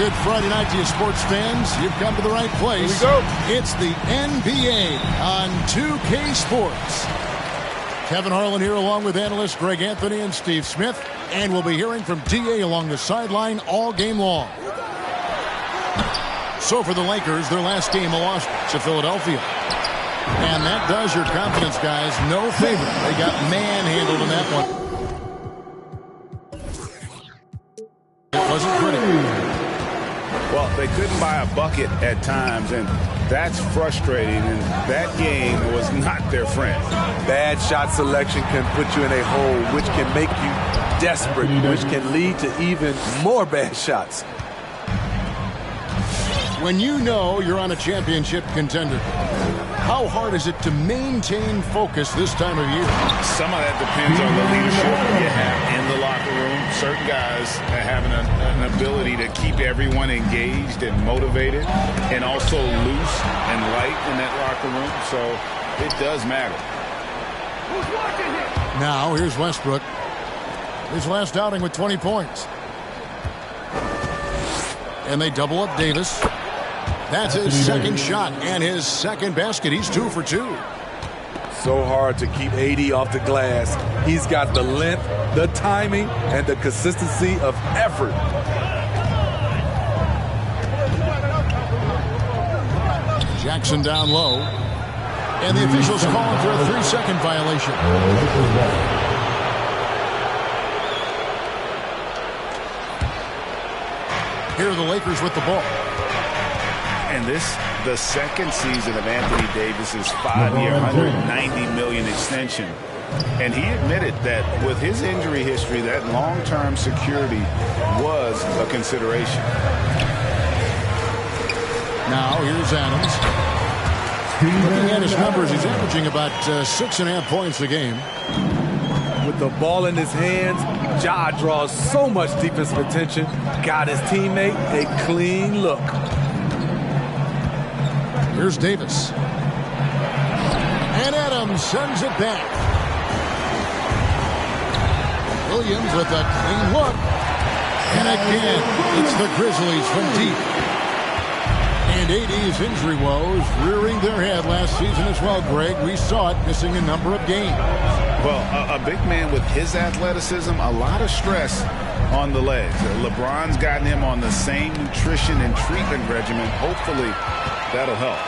good Friday night to you sports fans. You've come to the right place. Here we go. It's the NBA on 2K Sports. Kevin Harlan here along with analysts Greg Anthony and Steve Smith. And we'll be hearing from D.A. along the sideline all game long. So for the Lakers, their last game a loss to Philadelphia. And that does your confidence, guys, no favor. They got manhandled in that one. It wasn't pretty. Well, they couldn't buy a bucket at times, and that's frustrating, and that game was not their friend. Bad shot selection can put you in a hole, which can make you desperate, which can lead to even more bad shots. When you know you're on a championship contender, how hard is it to maintain focus this time of year? Some of that depends on the leadership you have in the locker room. Certain guys having an ability to keep everyone engaged and motivated and also loose and light in that locker room. So it does matter. Now here's Westbrook. His last outing with 20 points. And they double up Davis. That's his second shot and his second basket. He's 2 for 2. So hard to keep AD off the glass. He's got the length, the timing, and the consistency of effort. Jackson down low. And the officials calling for a 3-second violation. Here are the Lakers with the ball. And this, the second season of Anthony Davis's 5-year, $190 million extension. And he admitted that with his injury history, that long-term security was a consideration. Now here's Adams. Looking at his numbers, he's averaging about 6.5 points a game. With the ball in his hands, Ja draws so much defensive attention. Got his teammate a clean look. Here's Davis. And Adams sends it back. Williams with a clean look. And again, it's the Grizzlies from deep. And AD's injury woes rearing their head last season as well, Greg. We saw it missing a number of games. Well, a big man with his athleticism, a lot of stress on the legs. LeBron's gotten him on the same nutrition and treatment regimen. Hopefully, that'll help.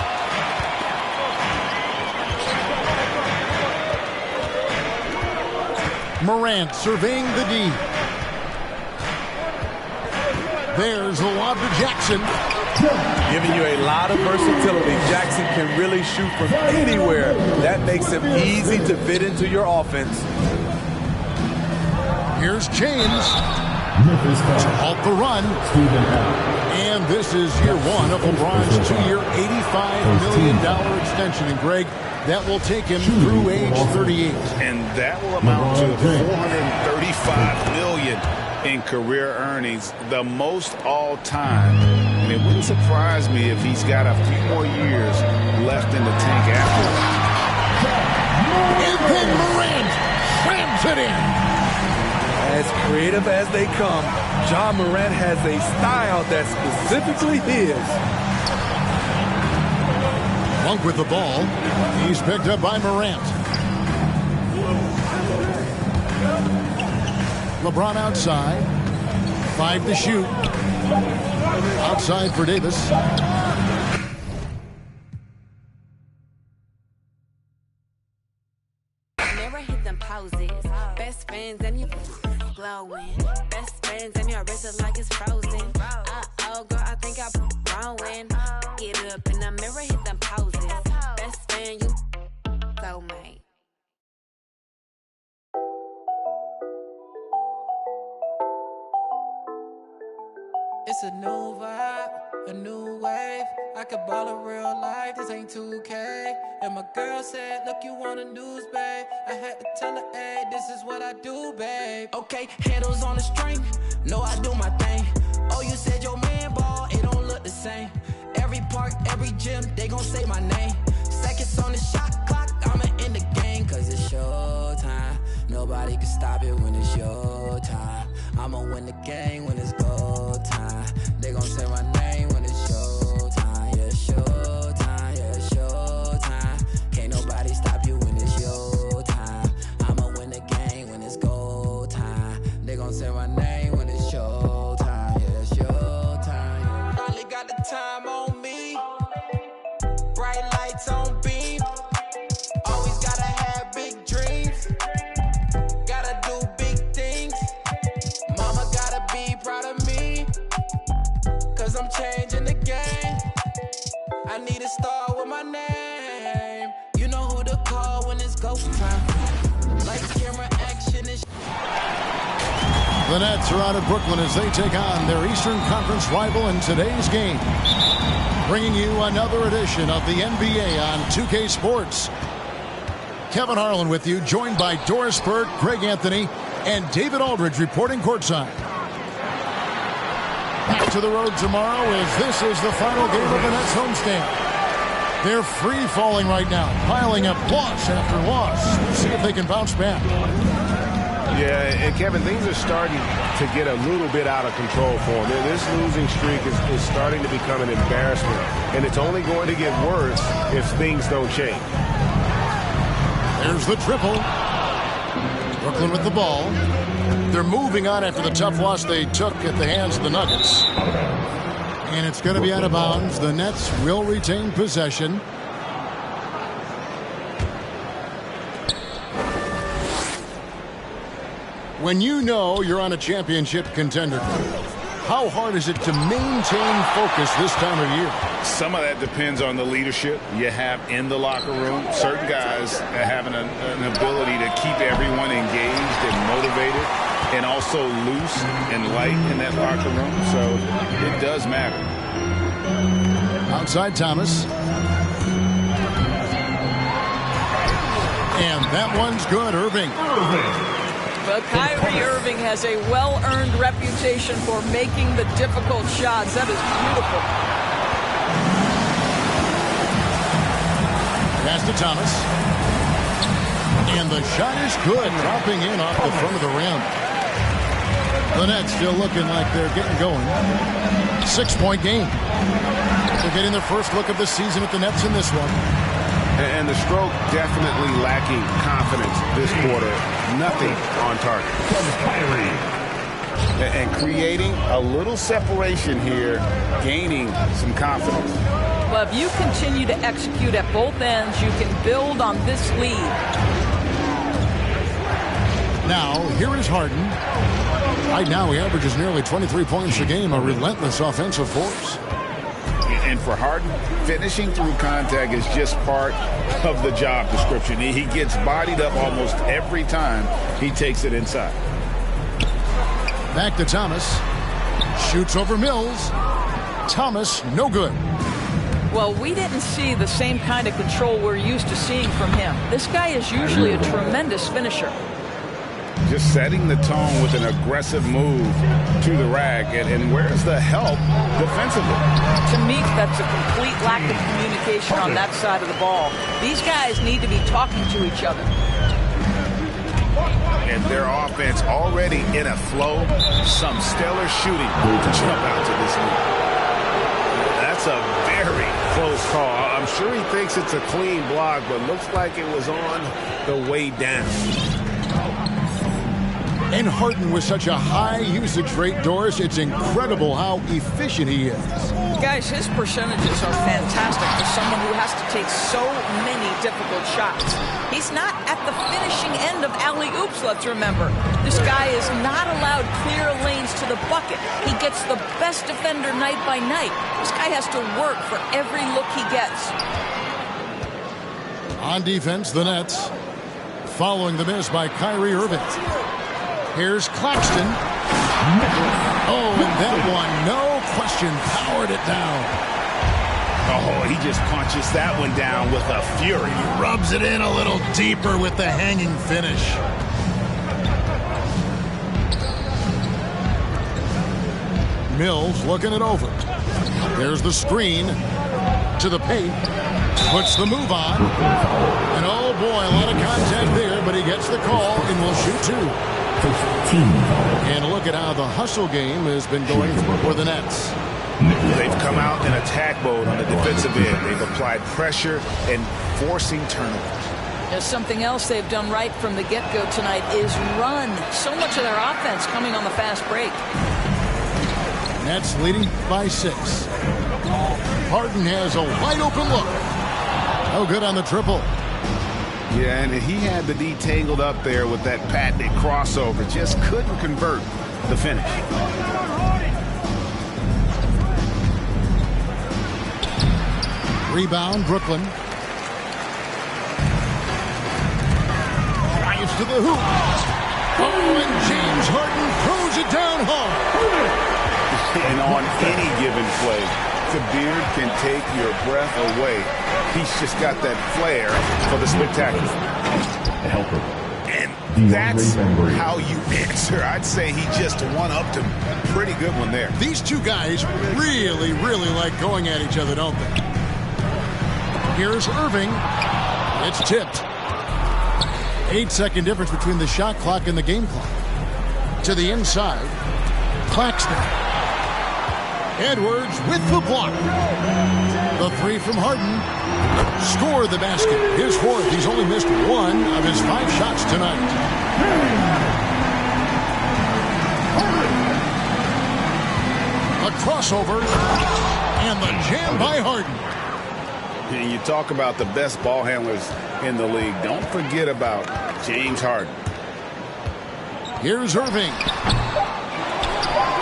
Morant surveying the D. There's the lob to Jackson. Giving you a lot of versatility. Jackson can really shoot from anywhere. That makes him easy to fit into your offense. Here's James. To halt the run. And this is year one of LeBron's 2-year, $85 million extension. And Greg, that will take him through age 38. And that will amount to $435 million in career earnings, the most all time. And it wouldn't surprise me if he's got a few more years left in the tank after that. And then Morant slams it in. As creative as they come, Ja Morant has a style that's specifically his. Monk with the ball. He's picked up by Morant. LeBron outside. 5 to shoot. Outside for Davis. Never hit them poses. Best friends and you glowing. Best friends and your wrist is like it's frozen. Uh-oh, girl, I think I'm growing. Get up in the mirror, hit them poses. Best friend, you soulmate. It's a new vibe, a new wave. I could ball in real life, this ain't 2K. And my girl said, look, you want a news, babe. I had to tell her, hey, this is what I do, babe. Okay, handles on the string, know I do my thing. Oh, you said your man ball, it don't look the same. Every park, every gym, they gon' say my name. Seconds on the shot clock, I'ma end the game. Cause it's showtime, nobody can stop it when it's your time. I'ma win the game when it's go time. They gon' gon' say my name when it's showtime. Yeah, showtime. Yeah, showtime. Can't nobody stop you when it's your time. I'ma win the game when it's go time. They gon' say my name when it's showtime. Yeah, showtime. Only got the time on me. Bright lights on beam. Always gotta have big dreams. Gotta do big things. Mama gotta be proud of me. Cause I'm changing the game. I need a star with my name. You know who to call when it's go time. Lights, camera, action is. The Nets are out of Brooklyn as they take on their Eastern Conference rival in today's game. Bringing you another edition of the NBA on 2K Sports. Kevin Harlan with you, joined by Doris Burke, Greg Anthony, and David Aldridge reporting courtside. Back to the road tomorrow as this is the final game of the Nets homestand. They're free-falling right now, piling up loss after loss. We'll see if they can bounce back. Yeah, and Kevin, things are starting to get a little bit out of control for them. This losing streak is starting to become an embarrassment, and it's only going to get worse if things don't change. There's the triple. Brooklyn with the ball. They're moving on after the tough loss they took at the hands of the Nuggets. And it's going to be out of bounds. The Nets will retain possession. When you know you're on a championship contender, how hard is it to maintain focus this time of year? Some of that depends on the leadership you have in the locker room. Certain guys have an ability to keep everyone engaged and motivated and also loose and light in that locker room. So it does matter. Outside Thomas. And that one's good, Irving. Well, Kyrie Irving has a well-earned reputation for making the difficult shots. That is beautiful. Pass to Thomas. And the shot is good, dropping in off the front of the rim. The Nets still looking like they're getting going. 6-point game. They're getting their first look of the season at the Nets in this one. And the stroke definitely lacking confidence this quarter. Nothing on target. And creating a little separation here, gaining some confidence. Well, if you continue to execute at both ends, you can build on this lead. Now, here is Harden. Right now, he averages nearly 23 points a game, a relentless offensive force. And for Harden, finishing through contact is just part of the job description. He gets bodied up almost every time he takes it inside. Back to Thomas. Shoots over Mills. Thomas, no good. Well, we didn't see the same kind of control we're used to seeing from him. This guy is usually a tremendous finisher. Just setting the tone with an aggressive move to the rack. And where's the help defensively? To me, that's a complete lack of communication on that side of the ball. These guys need to be talking to each other. And their offense already in a flow. Some stellar shooting to jump out to this lead. That's a very close call. I'm sure he thinks it's a clean block, but looks like it was on the way down. And Harden with such a high usage rate, Doris, it's incredible how efficient he is. Guys, his percentages are fantastic for someone who has to take so many difficult shots. He's not at the finishing end of alley-oops, let's remember. This guy is not allowed clear lanes to the bucket. He gets the best defender night by night. This guy has to work for every look he gets. On defense, the Nets following the miss by Kyrie Irving. Here's Claxton. Oh, and that one, no question, powered it down. Oh, he just punches that one down with a fury. Rubs it in a little deeper with the hanging finish. Mills looking it over. There's the screen to the paint. Puts the move on. And oh boy, a lot of contact there, but he gets the call and will shoot two. And look at how the hustle game has been going for the Nets. They've come out in attack mode on the defensive end. They've applied pressure and forcing turnovers. There's something else they've done right from the get-go tonight is run. So much of their offense coming on the fast break. Nets leading by 6. Harden has a wide open look. No good on the triple. Yeah, and he had the D tangled up there with that patented crossover. Just couldn't convert the finish. Rebound, Brooklyn. Drives to the hoop. Oh, and James Harden throws it down hard. And on any given play, the Beard can take your breath away. He's just got that flair for the spectacular. And that's how you answer. I'd say he just one-upped him. Pretty good one there. These two guys really, really like going at each other, don't they? Here's Irving. It's tipped. 8-second difference between the shot clock and the game clock. To the inside. Claxton. Edwards with the block. The three from Harden. Scored the basket. His fourth. He's only missed 1 of his 5 shots tonight. A crossover. And the jam by Harden. And you talk about the best ball handlers in the league. Don't forget about James Harden. Here's Irving.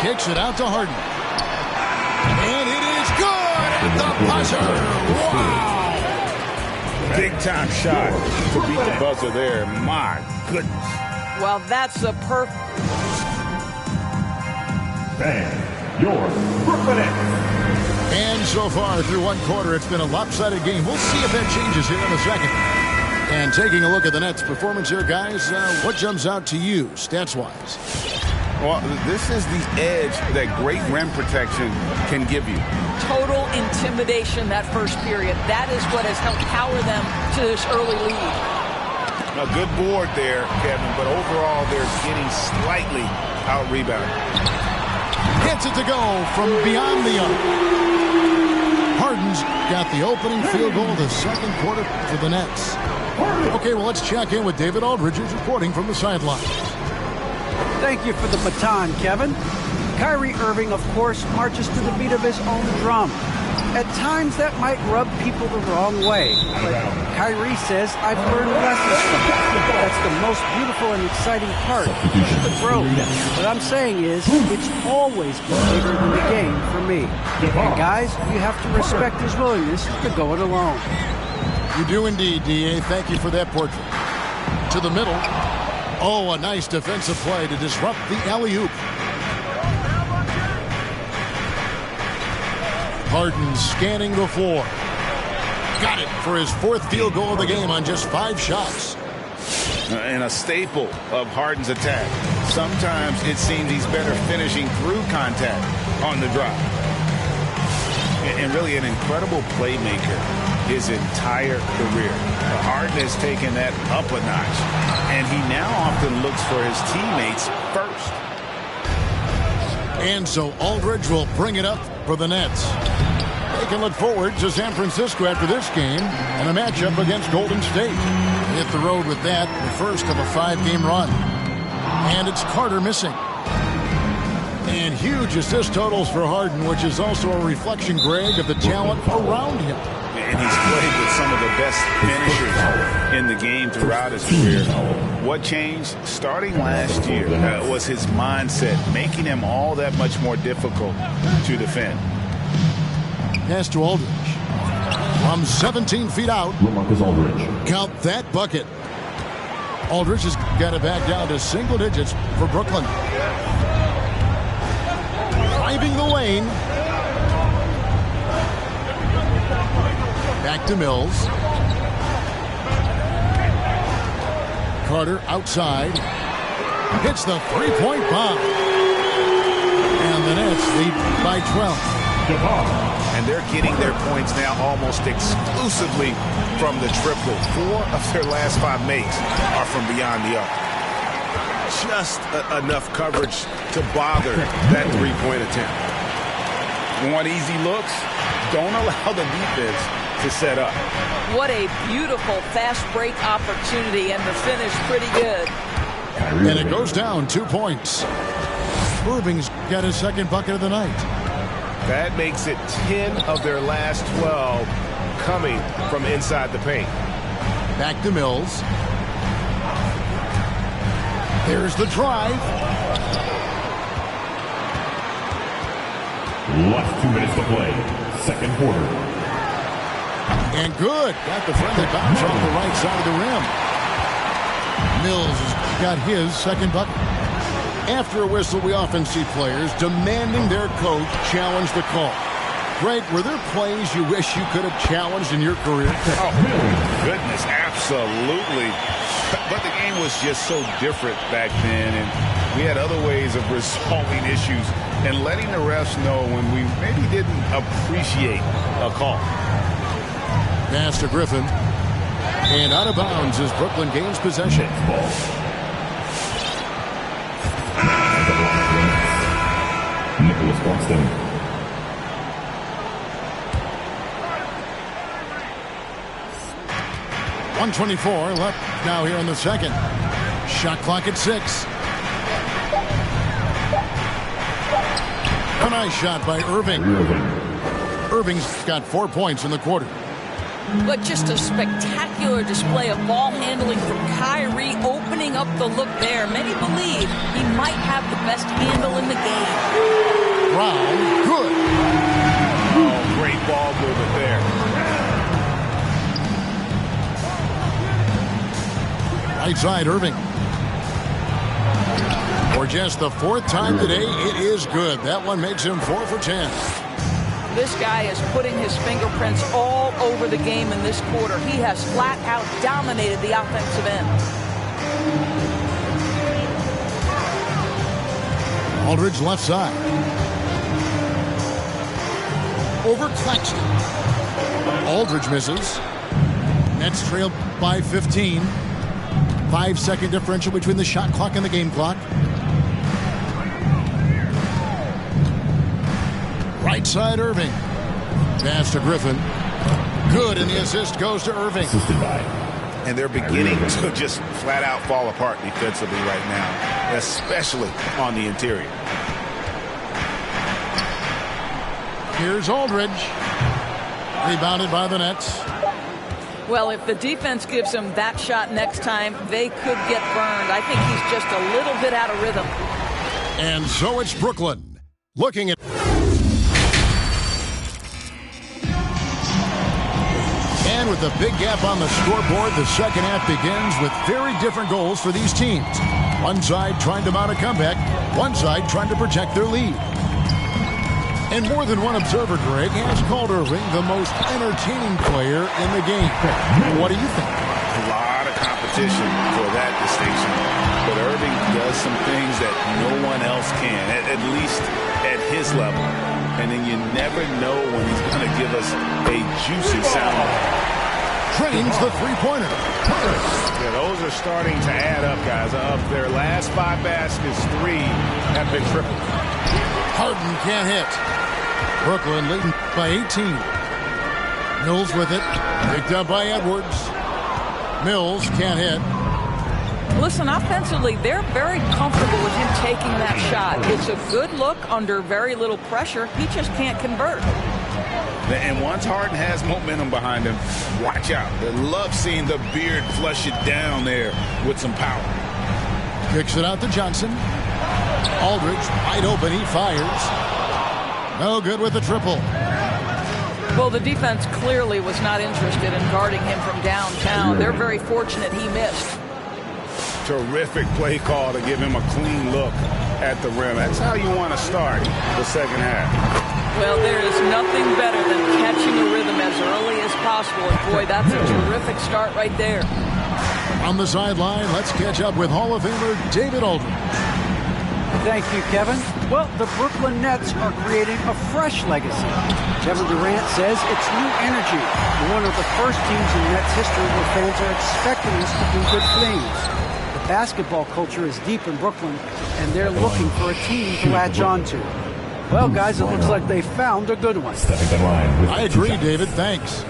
Kicks it out to Harden. And it is good at the buzzer. Wow! Big-time shot to beat the buzzer there. My goodness. Well, that's a perfect... Bang, your Brooklyn Nets. And so far through one quarter, it's been a lopsided game. We'll see if that changes here in a second. And taking a look at the Nets' performance here, guys, what jumps out to you, stats-wise? Well, this is the edge that great rim protection can give you. Total intimidation that first period. That is what has helped power them to this early lead. A good board there, Kevin, but overall they're getting slightly out-rebounded. Gets it to go from beyond the arc. Harden's got the opening field goal of the second quarter for the Nets. Okay, well, let's check in with David Aldridge, who's reporting from the sideline. Thank you for the baton, Kevin. Kyrie Irving, of course, marches to the beat of his own drum. At times, that might rub people the wrong way. But Kyrie says, I've learned lessons from it. That's the most beautiful and exciting part of the growth. What I'm saying is, it's always been bigger than the game for me. And guys, you have to respect his willingness to go it alone. You do indeed, D.A. Thank you for that portrait. To the middle. Oh, a nice defensive play to disrupt the alley-oop. Harden scanning the floor. Got it for his 4th field goal of the game on just 5 shots. And a staple of Harden's attack. Sometimes it seems he's better finishing through contact on the drive. And really an incredible playmaker his entire career. Harden has taken that up a notch, and he now often looks for his teammates first. And so Aldridge will bring it up for the Nets. They can look forward to San Francisco after this game and a matchup against Golden State. Hit the road with that, the first of a 5-game run. And it's Carter missing. And huge assist totals for Harden, which is also a reflection, Greg, of the talent around him. And he's played with some of the best finishers in the game throughout his career. What changed starting last year was his mindset, making him all that much more difficult to defend. Pass to Aldridge. From 17 feet out. LaMarcus Aldridge. Count that bucket. Aldridge has got it back down to single digits for Brooklyn. Driving the lane. Back to Mills. Carter outside. Hits the three-point bomb. And the Nets lead by 12. And they're getting their points now almost exclusively from the triple. 4 of their last 5 makes are from beyond the arc. Just enough coverage to bother that three-point attempt. Want easy looks? Don't allow the defense to set up. What a beautiful fast break opportunity, and the finish pretty good. And it goes down 2 points. Irving's got his second bucket of the night. That makes it 10 of their last 12 coming from inside the paint. Back to Mills. There's the drive. Last 2 minutes to play. Second quarter. And good. Got the friendly bounce off the right side of the rim. Mills has got his second bucket. After a whistle, we often see players demanding their coach challenge the call. Greg, were there plays you wish you could have challenged in your career? Oh, goodness, absolutely. But the game was just so different back then, and we had other ways of resolving issues and letting the refs know when we maybe didn't appreciate a call. Pass to Griffin. And out of bounds as Brooklyn gains possession. Nicholas Boston. .124 left now here in the second. Shot clock at 6. A nice shot by Irving. Irving's got 4 points in the quarter. But just a spectacular display of ball handling from Kyrie, opening up the look there. Many believe he might have the best handle in the game. Brown, good. Oh, great ball movement there. Right side, Irving. For just the 4th time today, it is good. That one makes him 4 for 10. This guy is putting his fingerprints all over the game in this quarter. He has flat out dominated the offensive end. Aldridge left side. Over Claxton. Aldridge misses. Nets trail by 15. 5-second differential between the shot clock and the game clock. Right side, Irving. Pass to Griffin. Good, and the assist goes to Irving. And they're beginning to just flat out fall apart defensively right now, especially on the interior. Here's Aldridge. Rebounded by the Nets. Well, if the defense gives him that shot next time, they could get burned. I think he's just a little bit out of rhythm. And so it's Brooklyn. Looking at... And with a big gap on the scoreboard, the second half begins with very different goals for these teams. One side trying to mount a comeback, one side trying to protect their lead. And more than one observer, Greg, has called Irving the most entertaining player in the game. What do you think? A lot of competition for that distinction. But Irving does some things that no one else can, at least at his level. And then you never know when he's going to give us a juicy sound. Trains the three-pointer. Yeah, those are starting to add up, guys. Of their last 5 baskets, 3 have been triple. Harden can't hit. Brooklyn leading by 18. Mills with it. Picked up by Edwards. Mills can't hit. Listen, offensively, they're very comfortable with him taking that shot. It's a good look under very little pressure. He just can't convert. And once Harden has momentum behind him, watch out. They love seeing the beard flush it down there with some power. Kicks it out to Johnson. Aldridge wide open. He fires. No good with the triple. Well, the defense clearly was not interested in guarding him from downtown. They're very fortunate he missed. Terrific play call to give him a clean look at the rim. That's how you want to start the second half. Well, there is nothing better than catching a rhythm as early as possible. And boy, that's a terrific start right there. On the sideline, let's catch up with Hall of Famer David Aldridge. Thank you, Kevin. Well, the Brooklyn Nets are creating a fresh legacy. Kevin Durant says it's new energy. We're one of the first teams in Nets history where fans are expecting us to do good things. The basketball culture is deep in Brooklyn, and they're looking for a team to latch on to. Well, guys, it looks like they found a good one. Stepping in line with I agree, David. Thanks.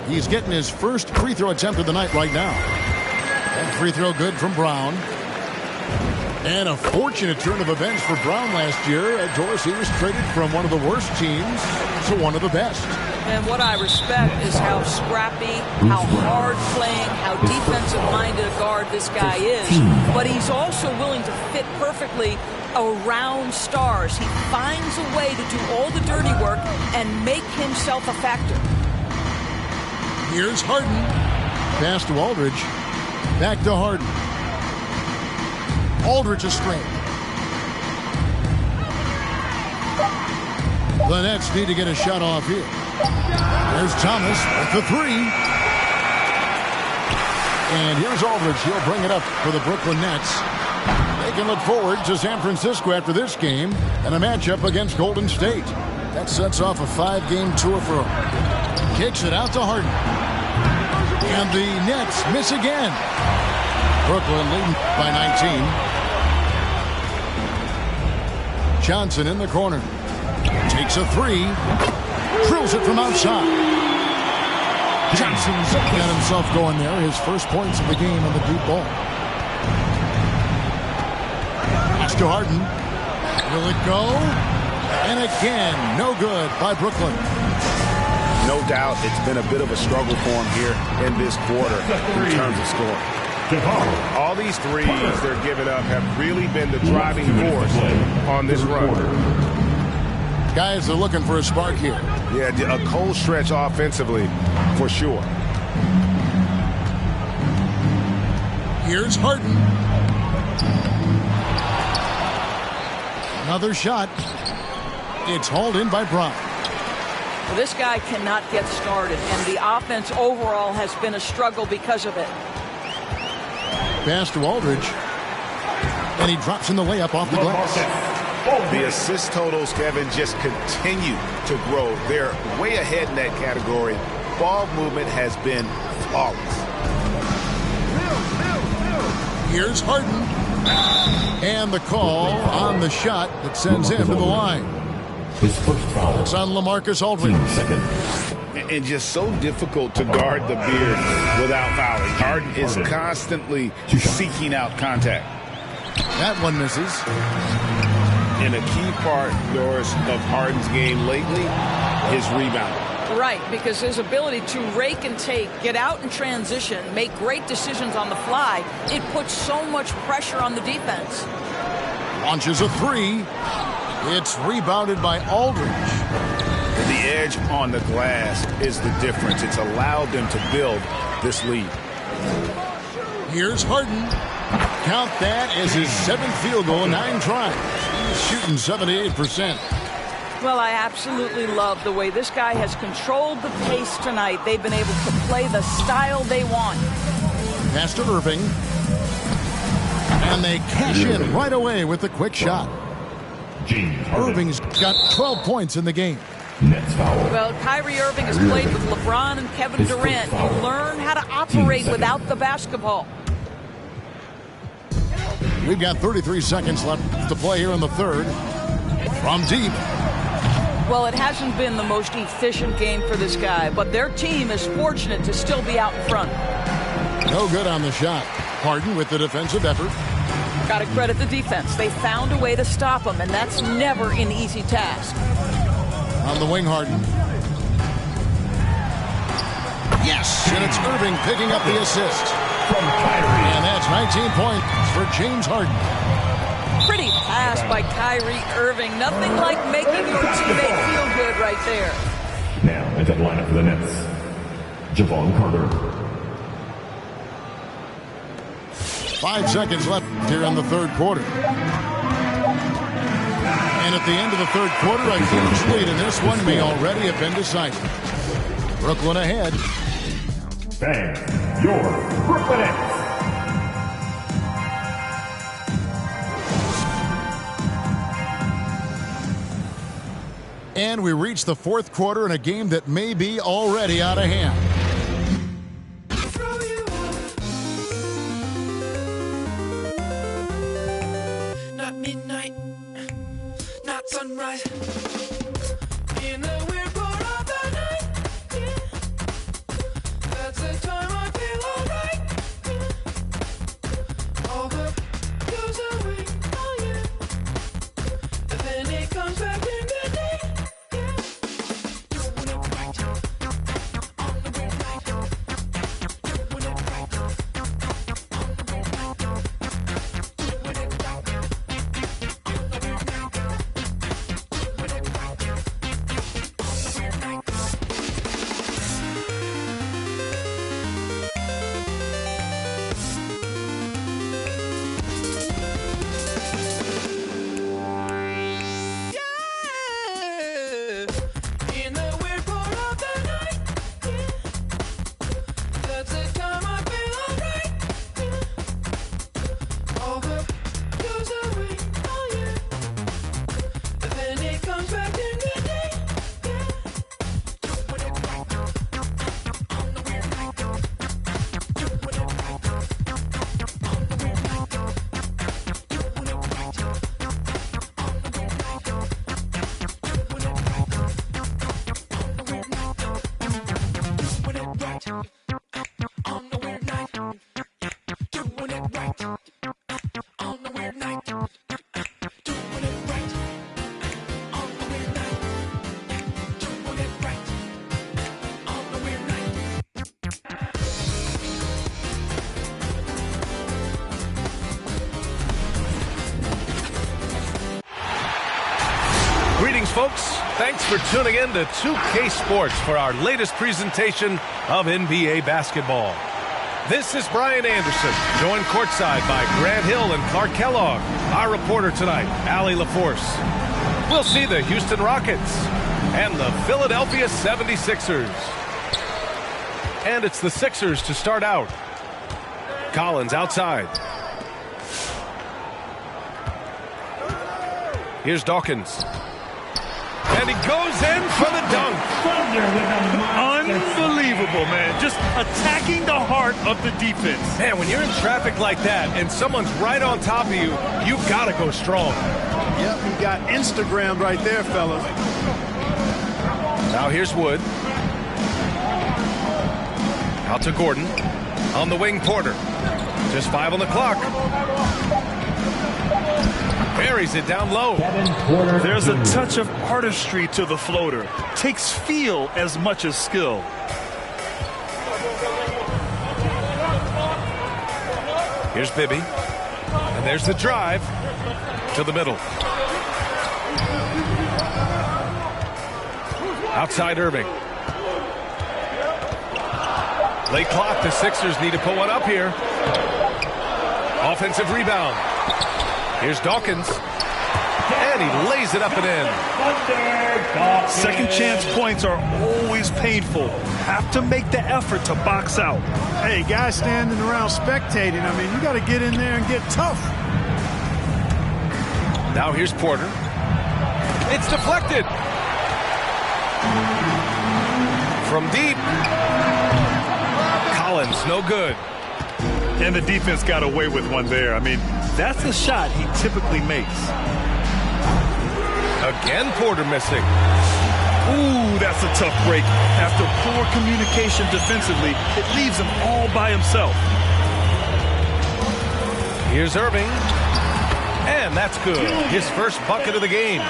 He's getting his first free throw attempt of the night right now. That free throw good from Brown. And a fortunate turn of events for Brown last year. Doris, he was traded from one of the worst teams to one of the best. And what I respect is how scrappy, how hard-playing, how defensive-minded a guard this guy is. But he's also willing to fit perfectly around stars. He finds a way to do all the dirty work and make himself a factor. Here's Harden. Pass to Aldridge. Back to Harden. Aldridge is straight. The Nets need to get a shot off here. There's Thomas with the three. And here's Aldridge. He'll bring it up for the Brooklyn Nets. They can look forward to San Francisco after this game and a matchup against Golden State. That sets off a 5-game tour for him. Kicks it out to Harden. And the Nets miss again. Brooklyn leading by 19. Johnson in the corner. Takes a three. Drills it from outside. Johnson's got himself going there. His first points of the game on the deep ball. Pass to Harden. Will it go? And again, no good by Brooklyn. No doubt it's been a bit of a struggle for him here in this quarter in terms of scoring. All these threes they're giving up have really been the driving force on this run. Guys are looking for a spark here. Yeah, a cold stretch offensively for sure. Here's Harden. Another shot. It's hauled in by Brown. Well, this guy cannot get started, and the offense overall has been a struggle because of it. Pass to Aldridge. And he drops in the layup off the glass. The assist totals, Kevin, just continue to grow. They're way ahead in that category. Ball movement has been flawless. Here's Harden. And the call on the shot that sends him to the line. His first foul. It's on LaMarcus Aldridge. And just so difficult to guard the beard without fouling. Harden is constantly seeking out contact. That one misses. And a key part, Doris, of Harden's game lately, his rebounding. Right, because his ability to rake and take, get out in transition, make great decisions on the fly, it puts so much pressure on the defense. Launches a three. It's rebounded by Aldridge. The edge on the glass is the difference. It's allowed them to build this lead. Here's Harden. Count that as his 7th field goal in 9 tries. He's shooting 78%. Well, I absolutely love the way this guy has controlled the pace tonight. They've been able to play the style they want. Pass to Irving. And they cash in right away with a quick shot. Irving's got 12 points in the game. Well, Kyrie Irving has played with LeBron and Kevin Durant. He learned how to operate without the basketball. We've got 33 seconds left to play here in the third. From deep. Well, it hasn't been the most efficient game for this guy, but their team is fortunate to still be out in front. No good on the shot. Harden with the defensive effort. Got to credit the defense. They found a way to stop him, and that's never an easy task. On the wing, Harden. Yes, and it's Irving picking up the assist. And that's 19 points for James Harden. Pretty pass by Kyrie Irving. Nothing like making your teammate feel good right there. Now into the lineup for the Nets, Jevon Carter. 5 seconds left here in the third quarter. And at the end of the third quarter, a huge lead in this one may already have been decided. Brooklyn ahead. Bang, your Brooklyn Nets. And we reach the fourth quarter in a game that may be already out of hand. Not midnight, not sunrise. right. On the weird night. Doing it right. On the weird night. Doing it right. On the weird night. Doing it right. On the weird night. Greetings, folks. Thanks for tuning in to 2K Sports for our latest presentation of NBA basketball. This is Brian Anderson, joined courtside by Grant Hill and Clark Kellogg. Our reporter tonight, Allie LaForce. We'll see the Houston Rockets and the Philadelphia 76ers. And it's the Sixers to start out. Collins outside. Here's Dawkins. And he goes in for the dunk. Unbelievable, man. Just attacking the heart of the defense. Man, when you're in traffic like that and someone's right on top of you, you've got to go strong. Yep, you got Instagram right there, fellas. Now here's Wood. Out to Gordon. On the wing, Porter. Just 5 on the clock. Buries it down low. There's a touch of artistry to the floater. Takes feel as much as skill. Here's Bibby. And there's the drive to the middle. Outside Irving. Late clock. The Sixers need to put one up here. Offensive rebound. Here's Dawkins. And he lays it up and in. Second chance points are always painful. Have to make the effort to box out. Hey, guys standing around spectating, I mean, you got to get in there and get tough. Now here's Porter. It's deflected. From deep. Collins, no good. And the defense got away with one there. I mean, that's a shot he typically makes. Again, Porter missing. Ooh, that's a tough break. After poor communication defensively, it leaves him all by himself. Here's Irving. And that's good. His first bucket of the game.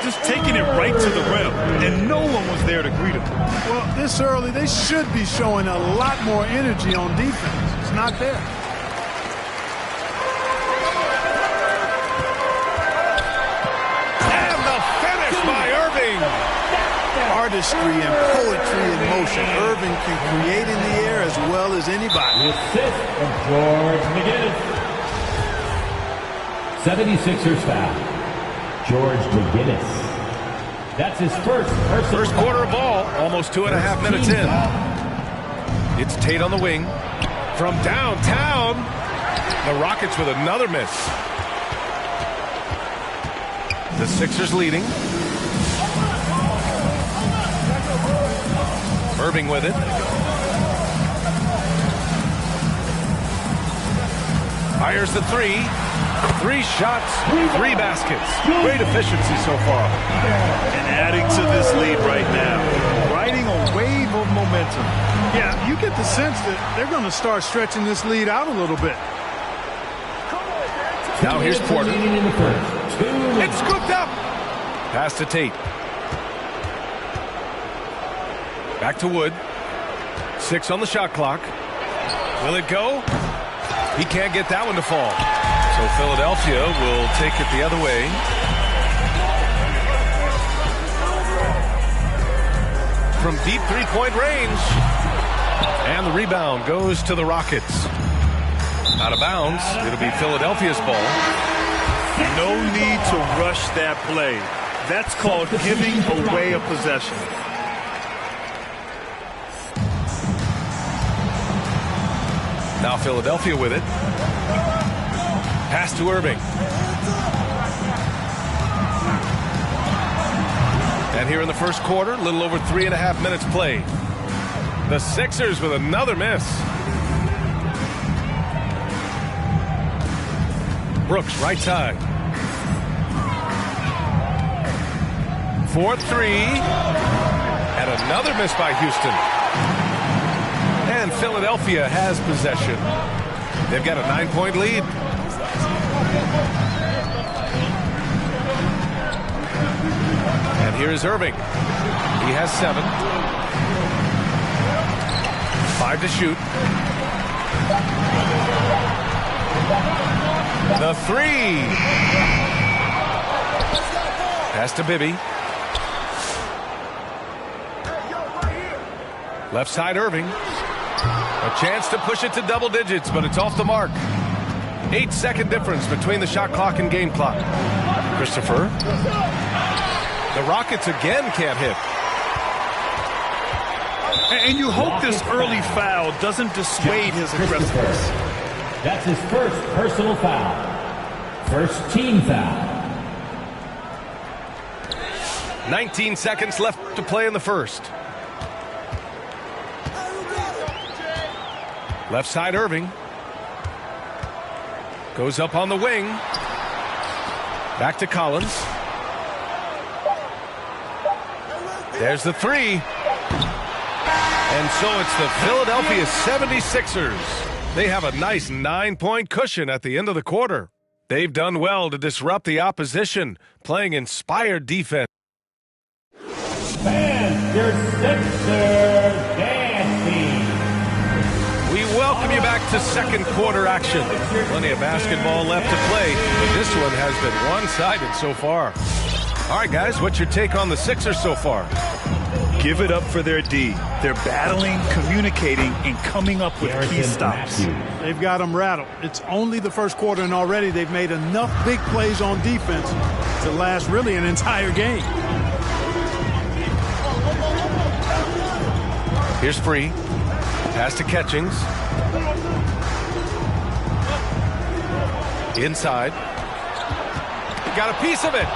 Just taking it right to the rim, and no one was there to greet him. Well, this early, they should be showing a lot more energy on defense. It's not there. And the finish by Irving. Artistry and poetry in motion. Irving can create in the air as well as anybody. Assist from George McGinnis. 76ers foul. George McGinnis. That's his first quarter of ball. Almost 2.5 minutes in. It's Tate on the wing. From downtown. The Rockets with another miss. The Sixers leading. Irving with it. Fires the three. 3 shots, 3 baskets. Great efficiency so far. And adding to this lead right now. Riding a wave of momentum. Yeah, you get the sense that they're going to start stretching this lead out a little bit. Now here's Porter. It's scooped up. Pass to Tate. Back to Wood. 6 on the shot clock. Will it go? He can't get that one to fall. So Philadelphia will take it the other way. From deep three-point range. And the rebound goes to the Rockets. Out of bounds. It'll be Philadelphia's ball. No need to rush that play. That's called giving away a possession. Now Philadelphia with it. Pass to Irving. And here in the first quarter, a little over 3.5 minutes played. The Sixers with another miss. Brooks, right side. 4-3. And another miss by Houston. And Philadelphia has possession. They've got a 9-point lead. And here is Irving. He has 7. 5 to shoot. The 3. Pass to Bibby. Left side Irving. A chance to push it to double digits, but it's off the mark. 8-second difference between the shot clock and game clock. Christopher. The Rockets again can't hit. And you hope this early foul doesn't dissuade his aggressiveness. That's his first personal foul. First team foul. 19 seconds left to play in the first. Left side Irving. Goes up on the wing. Back to Collins. There's the 3. And so it's the Philadelphia 76ers. They have a nice 9-point cushion at the end of the quarter. They've done well to disrupt the opposition, playing inspired defense. Fans, your Sixers dancing. We welcome you back to second quarter action. Plenty of basketball left to play, but this one has been one-sided so far. All right, guys, what's your take on the Sixers so far? Give it up for their D. They're battling, communicating, and coming up with key stops. They've got them rattled. It's only the first quarter, and already they've made enough big plays on defense to last really an entire game. Here's Free. Pass to Catchings. Inside. Got a piece of it.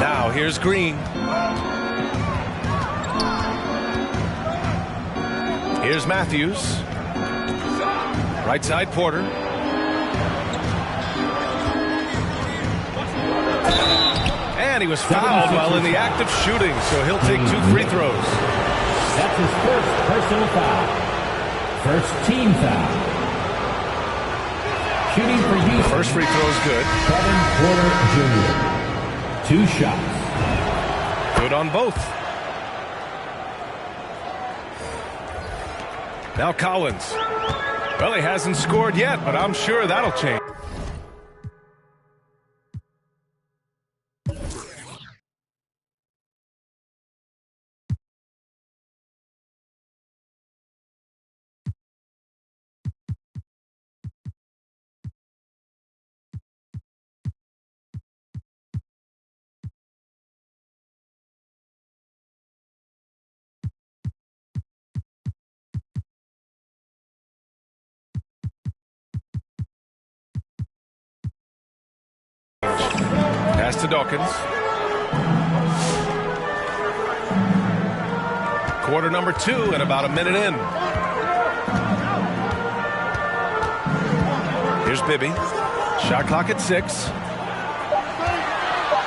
Now here's Green. Here's Matthews. Right side Porter. And he was fouled while in the act of shooting, so he'll take 2 free throws. That's his first personal foul. First team foul. Shooting for Houston. First free throw is good. Kevin Porter Jr. 2 shots. Good on both. Now Collins. Well, he hasn't scored yet, but I'm sure that'll change. Pass to Dawkins. Quarter number 2 and about a minute in. Here's Bibby. Shot clock at 6.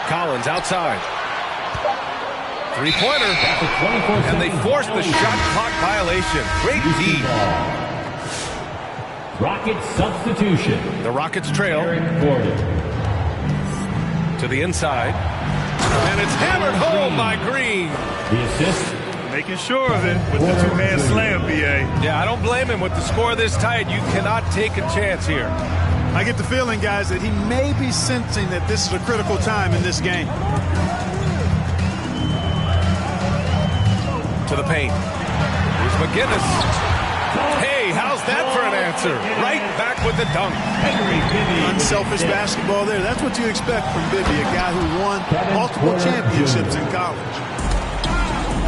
Collins outside. 3-pointer. And they forced the shot clock violation. Great D. Rockets substitution. The Rockets trail. To the inside. And it's hammered home by Green. The assist. Making sure of it with the 2-man slam, B.A. Yeah, I don't blame him. With the score this tight, you cannot take a chance here. I get the feeling, guys, that he may be sensing that this is a critical time in this game. To the paint. Here's McGinnis. Hey, how's that for an answer? Right back with the dunk. Unselfish basketball there. That's what you expect from Bibby, a guy who won multiple championships in college.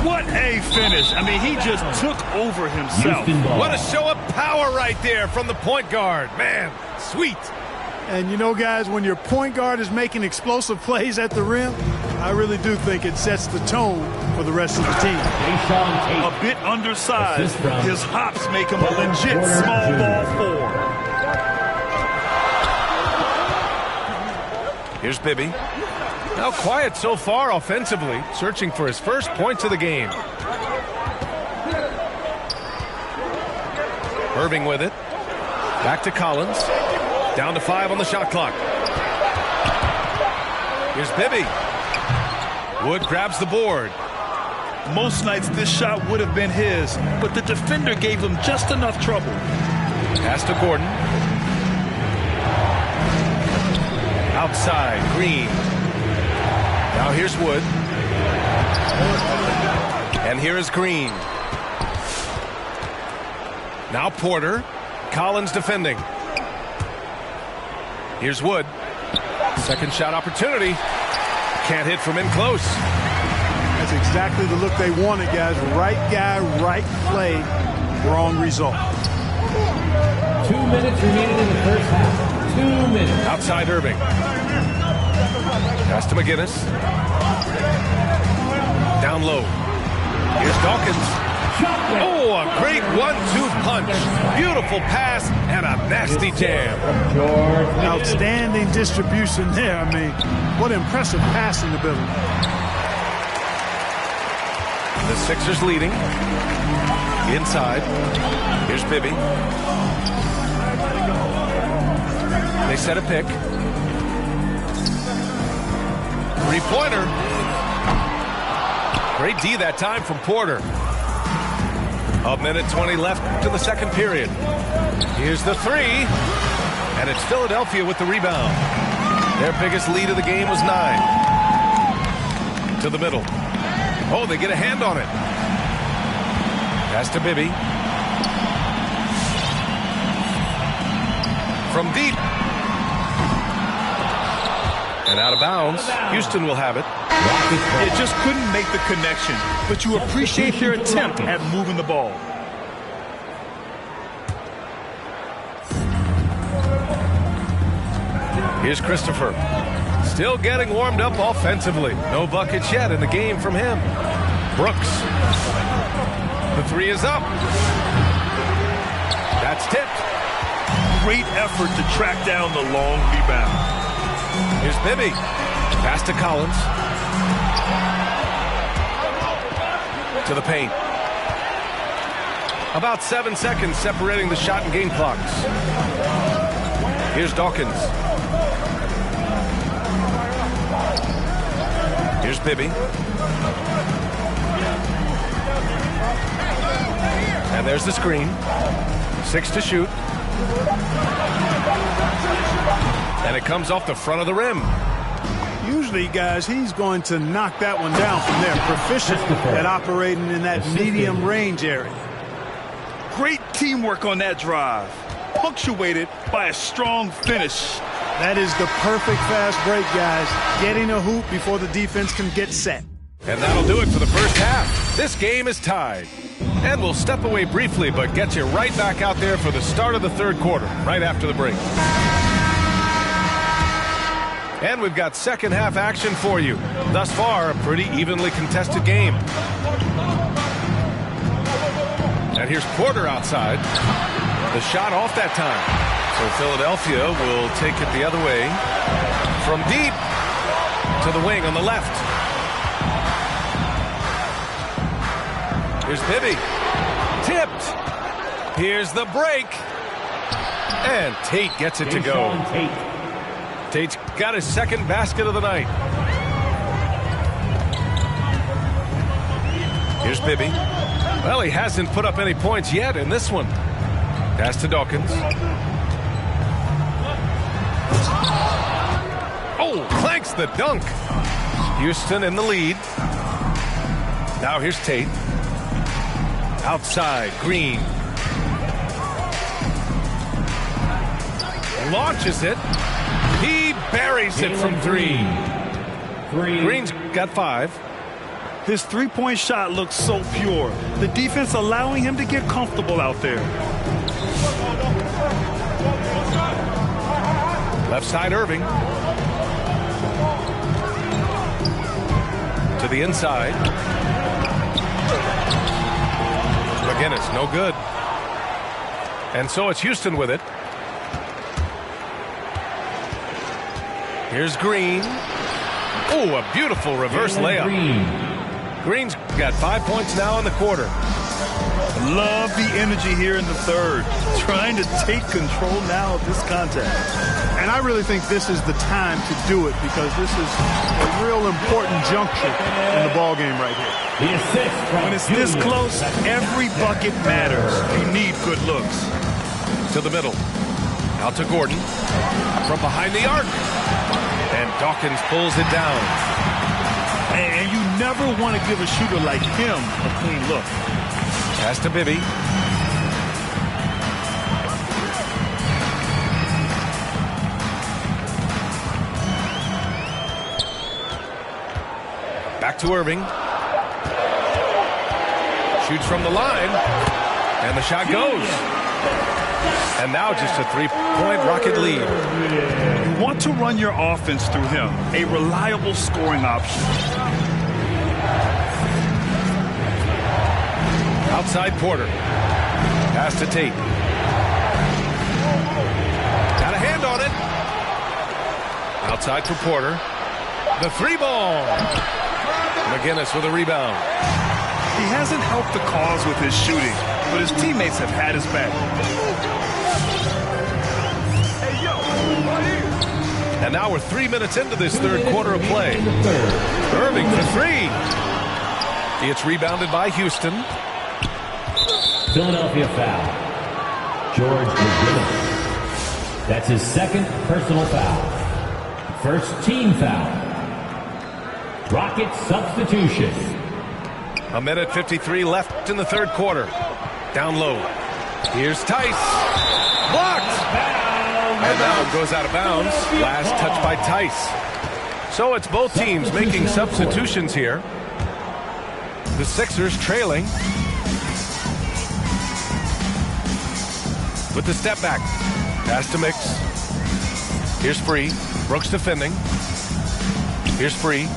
What a finish. I mean, he just took over himself. What a show of power right there from the point guard. Man, sweet. And you know, guys, when your point guard is making explosive plays at the rim, I really do think it sets the tone for the rest of the team. A bit undersized. His hops make him a legit small ball 4. Here's Bibby. Now quiet so far offensively, searching for his first points of the game. Irving with it. Back to Collins. Down to 5 on the shot clock. Here's Bibby. Wood grabs the board. Most nights this shot would have been his, but the defender gave him just enough trouble. Pass to Gordon. Outside, Green. Now here's Wood. And here is Green. Now Porter. Collins defending. Here's Wood. Second shot opportunity. Can't hit from in close. That's exactly the look they wanted, guys. Right guy, right play, wrong result. 2 minutes remaining in the first half. 2 minutes. Outside Irving. Pass to McGinnis. Down low. Here's Dawkins. Oh, a great 1-2 punch. Beautiful pass and a nasty jam. Outstanding distribution there. I mean, what impressive passing ability. The Sixers leading. Inside. Here's Bibby. They set a pick. Three-pointer. Great D that time from Porter. A minute 20 left to the second period. Here's the three. And it's Philadelphia with the rebound. Their biggest lead of the game was 9. To the middle. Oh, they get a hand on it. Pass to Bibby. From deep. And out of bounds. Houston will have it. You just couldn't make the connection, but you appreciate their attempt at moving the ball. Here's Christopher. Still getting warmed up offensively. No buckets yet in the game from him. Brooks. The three is up. That's tipped. Great effort to track down the long rebound. Here's Bibby. Pass to Collins. To the paint. About 7 seconds separating the shot and game clocks. Here's Dawkins. Here's Bibby. And there's the screen. 6 to shoot. And it comes off the front of the rim. Usually, guys, he's going to knock that one down from there. Proficient at operating in that medium range area. Great teamwork on that drive. Punctuated by a strong finish. That is the perfect fast break, guys. Getting a hoop before the defense can get set. And that'll do it for the first half. This game is tied. And we'll step away briefly, but get you right back out there for the start of the third quarter, right after the break. And we've got second half action for you. Thus far, a pretty evenly contested game. And here's Porter outside. The shot off that time. So Philadelphia will take it the other way. From deep to the wing on the left. Here's Bibby. Tipped. Here's the break. And Tate gets it to go. Tate's got his second basket of the night. Here's Bibby. Well, he hasn't put up any points yet in this one. Pass to Dawkins. Oh, clanks the dunk. Houston in the lead. Now here's Tate. Outside, Green. Launches it. He buries it from three. Green's got 5. His three-point shot looks so pure. The defense allowing him to get comfortable out there. Left side, Irving. To the inside. McGinnis, no good. And so it's Houston with it. Here's Green. Oh, a beautiful reverse layup. Green's got 5 points now in the quarter. Love the energy here in the third. Trying to take control now of this contact. And I really think this is the time to do it because this is a real important juncture in the ball game right here. When it's this close, every bucket matters. You need good looks. To the middle. Out to Gordon. From behind the arc. And Dawkins pulls it down. And you never want to give a shooter like him a clean look. Pass to Bibby. Back to Irving. Shoots from the line. And the shot goes. And now just a three-point Rocket lead. You want to run your offense through him. A reliable scoring option. Outside Porter. Pass to Tate. Got a hand on it. Outside for Porter. The three ball. McGinnis with a rebound. He hasn't helped the cause with his shooting, but his teammates have had his back. And now we're 3 minutes into this third quarter of play. Irving for three. It's rebounded by Houston. Philadelphia foul. George McGinnis. That's his second personal foul. First team foul. Rocket substitution. A minute 53 left in the third quarter. Down low. Here's Tice. Blocked. And now it goes out of bounds. Last touch by Tice. So it's both teams making substitutions here. The Sixers trailing. With the step back. Pass to Mix. Here's Free. Brooks defending. Here's Free.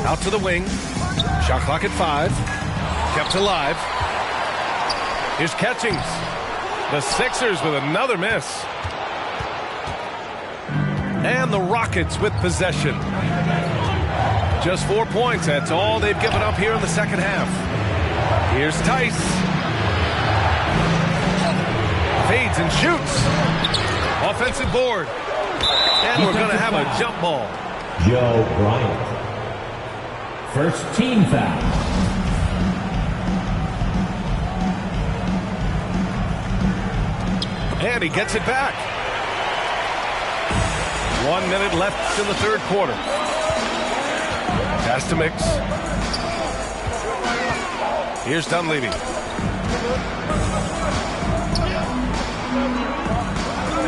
Out to the wing. Shot clock at 5. Kept alive. Here's Catchings. The Sixers with another miss. And the Rockets with possession. Just 4 points. That's all they've given up here in the second half. Here's Tice. Fades and shoots. Offensive board. And we're going to have a jump ball. Joe Bryant. First team foul. And he gets it back. 1 minute left in the third quarter. Pass to Mix. Here's Dunleavy.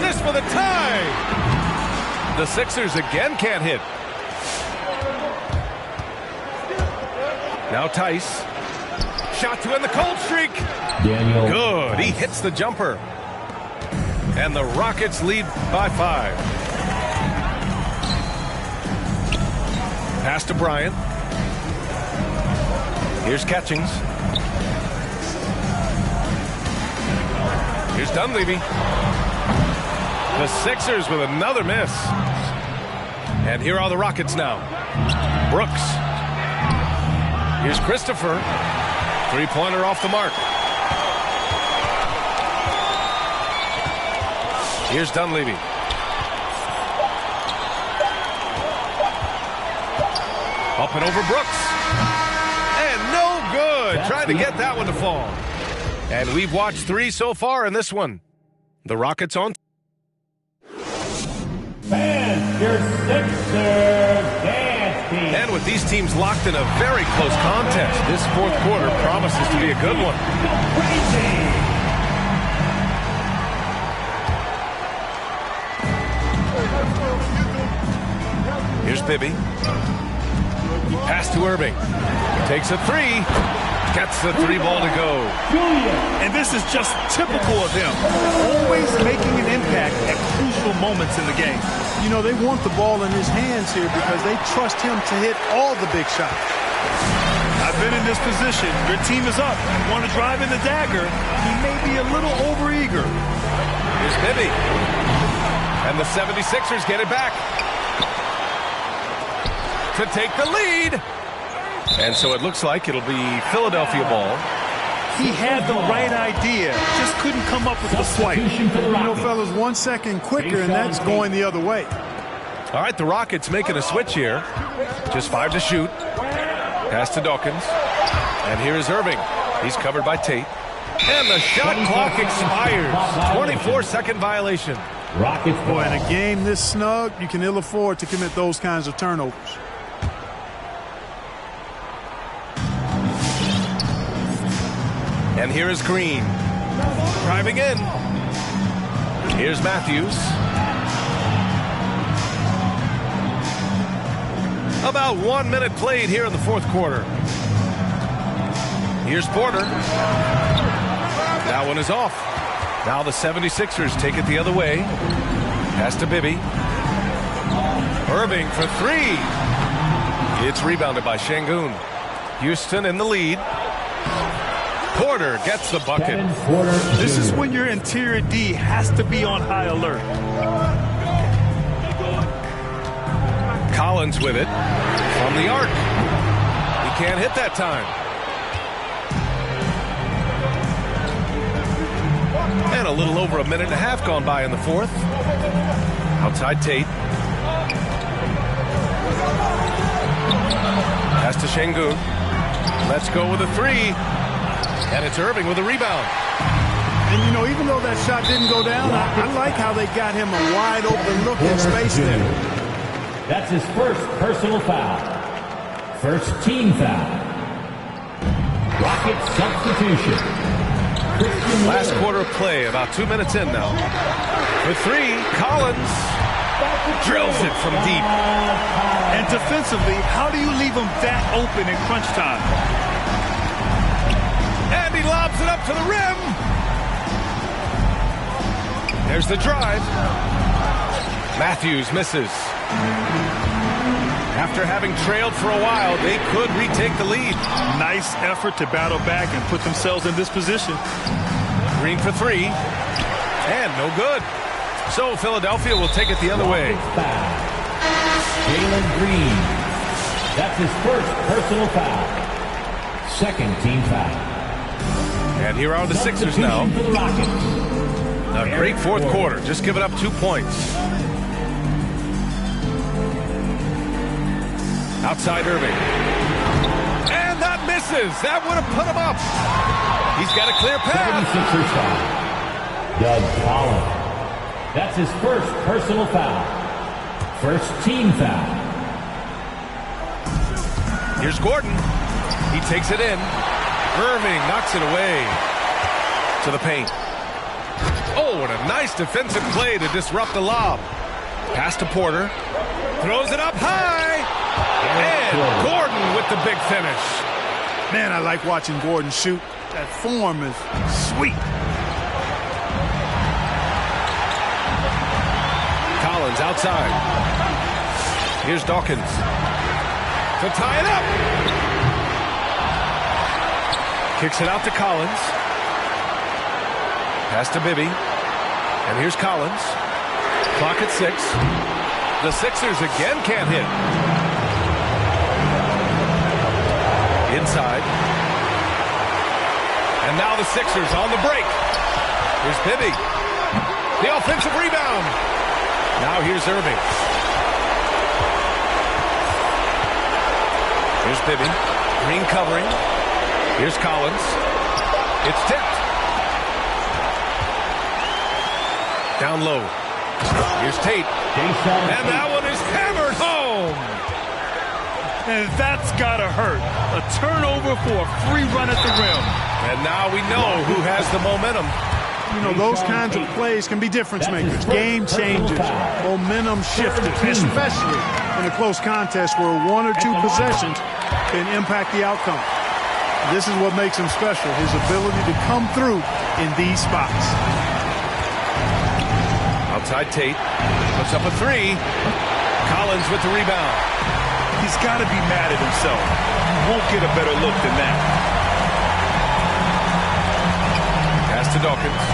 This for the tie. The Sixers again can't hit. Now Tice. Shot to end the cold streak. Daniel. Good. He hits the jumper. And the Rockets lead by 5. Pass to Bryant. Here's Catchings. Here's Dunleavy. The Sixers with another miss. And here are the Rockets now. Brooks. Here's Christopher. Three-pointer off the mark. Here's Dunleavy. Up and over Brooks. And no good. Trying to get that one to fall. And we've watched 3 so far in this one. The Rockets on. And your Sixers dance team. And with these teams locked in a very close contest, this fourth quarter promises to be a good one. Here's Bibby. Pass to Irving. Takes a three. Gets the three ball to go. And this is just typical of him. Always making an impact at crucial moments in the game. You know, they want the ball in his hands here because they trust him to hit all the big shots. I've been in this position. Your team is up. You want to drive in the dagger. He may be a little overeager. Here's Bibby. And the 76ers get it back to take the lead. And so it looks like it'll be Philadelphia ball. He had the right idea, just couldn't come up with the swipe. You know, fellas, 1 second quicker, and that's going the other way. All right, the Rockets making a switch here. Just 5 to shoot. Pass to Dawkins. And here is Irving. He's covered by Tate. And the shot clock expires. 24-second violation. Rockets. Boy, in a game this snug, you can ill afford to commit those kinds of turnovers. And here is Green. Driving in. Here's Matthews. About 1 minute played here in the fourth quarter. Here's Porter. That one is off. Now the 76ers take it the other way. Pass to Bibby. Irving for 3. It's rebounded by Şengün. Houston in the lead. Porter gets the bucket. This is when your interior D has to be on high alert. Collins with it from the arc. He can't hit that time. And a little over a minute and a half gone by in the fourth. Outside Tate. Pass to Şengün. Let's go with a 3. And it's Irving with a rebound. And, you know, even though that shot didn't go down, I like how they got him a wide open look in space there. That's his first personal foul. First team foul. Rocket substitution. Last quarter of play, about 2 minutes in now. For 3, Collins drills it from deep. And defensively, how do you leave him that open in crunch time? And he lobs it up to the rim. There's the drive. Matthews misses. After having trailed for a while, they could retake the lead. Nice effort to battle back and put themselves in this position. Green for 3. And no good. So Philadelphia will take it the other way. Jalen Green. That's his first personal foul. Second team foul. And here are the Sixers now. A great fourth quarter. Just giving up 2 points. Outside Irving. And that misses. That would have put him up. He's got a clear path. 76ers foul. Doug Collins. That's his first personal foul. First team foul. Here's Gordon. He takes it in. Irving knocks it away to the paint. Oh, and a nice defensive play to disrupt the lob. Pass to Porter. Throws it up high. And Gordon with the big finish. Man, I like watching Gordon shoot. That form is sweet. Collins outside. Here's Dawkins to tie it up. Kicks it out to Collins. Pass to Bibby. And here's Collins. Clock at 6. The Sixers again can't hit. Inside. And now the Sixers on the break. Here's Bibby. The offensive rebound. Now here's Irving. Here's Bibby. Green covering. Here's Collins. It's tipped. Down low. Here's Tate. And that one is hammered home. And that's got to hurt. A turnover for a free run at the rim. And now we know who has the momentum. You know, those kinds of plays can be difference makers, game changers, momentum shifters, especially in a close contest where 1 or 2 possessions can impact the outcome. This is what makes him special, his ability to come through in these spots. Outside Tate. Puts up a 3. Collins with the rebound. He's got to be mad at himself. You won't get a better look than that. Pass to Dawkins.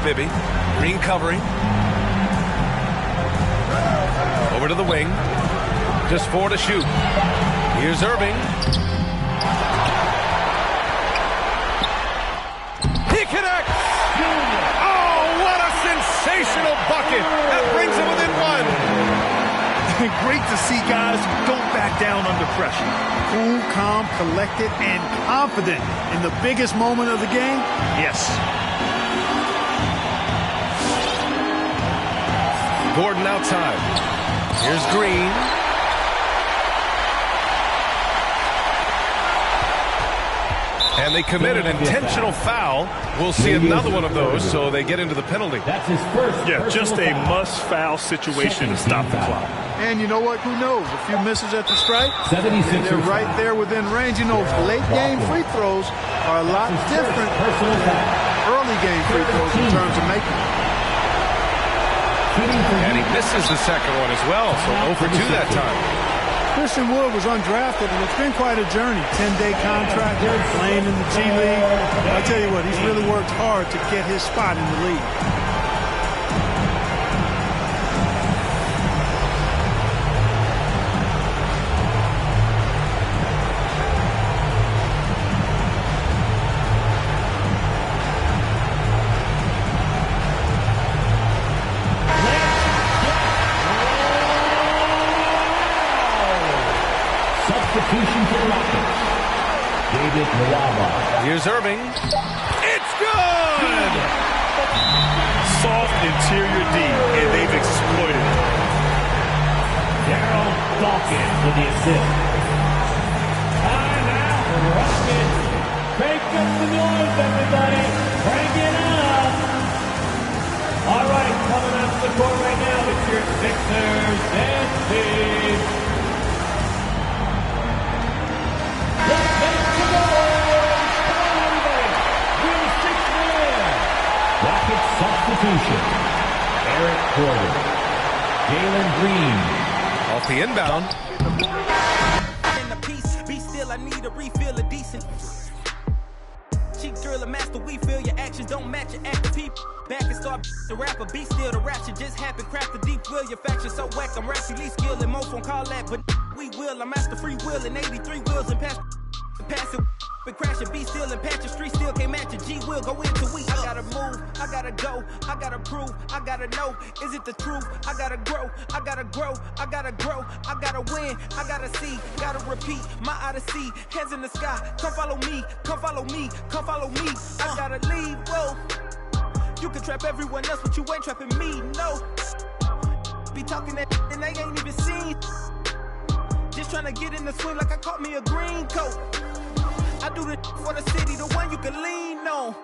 Bibby. Green covering. Over to the wing. Just 4 to shoot. Here's Irving. He connects! Oh, what a sensational bucket! That brings him within 1. Great to see guys who don't back down under pressure. Cool, calm, collected, and confident in the biggest moment of the game. Yes. Gordon outside. Here's Green. And they commit an intentional foul. We'll see another one of those, so they get into the penalty. That's his first. Yeah, just a must-foul situation to stop the clock. And you know what? Who knows? A few misses at the stripe. 76. And they're right there within range. You know, late-game free throws are a lot different than early-game free throws in terms of making them. And he misses the second one as well, so 0 for 2 that time. Christian Wood was undrafted, and it's been quite a journey. 10-day contract, playing in the G League. I tell you what, he's really worked hard to get his spot in the league. Substitution for the Rockets. David Nwaba. Here's Irving. It's good! Soft interior D, and they've exploited it. Darryl Dawkins with the assist. Time out for the Rockets. Crank up the noise, everybody. Crank it up. All right, coming out to the court right now, it's your Sixers and Team. Rocket substitution. Eric Gordon. Jalen Green. Off the inbound. In the piece, be still, I need a refill of decent. Cheap drill, a master, we feel your actions don't match your active people. Back and start the rapper, be still, the rap shit just happened. Craft the deep will, your faction so whack. I'm rationally skilled and most won't call that, but we will. I'm master free will and 83 wheels and pass it. Been crashing, be still and patch the street still can't match a G will go into we. I gotta move, I gotta go, I gotta prove, I gotta know, is it the truth? I gotta grow, I gotta grow, I gotta grow, I gotta win, I gotta see, gotta repeat, my odyssey, hands in the sky, come follow me, come follow me, come follow me, I gotta leave, whoa. You can trap everyone else, but you ain't trapping me, no. Be talking that and they ain't even seen. Just trying to get in the swing like I caught me a green coat. I do this for the city, the one you can lean on.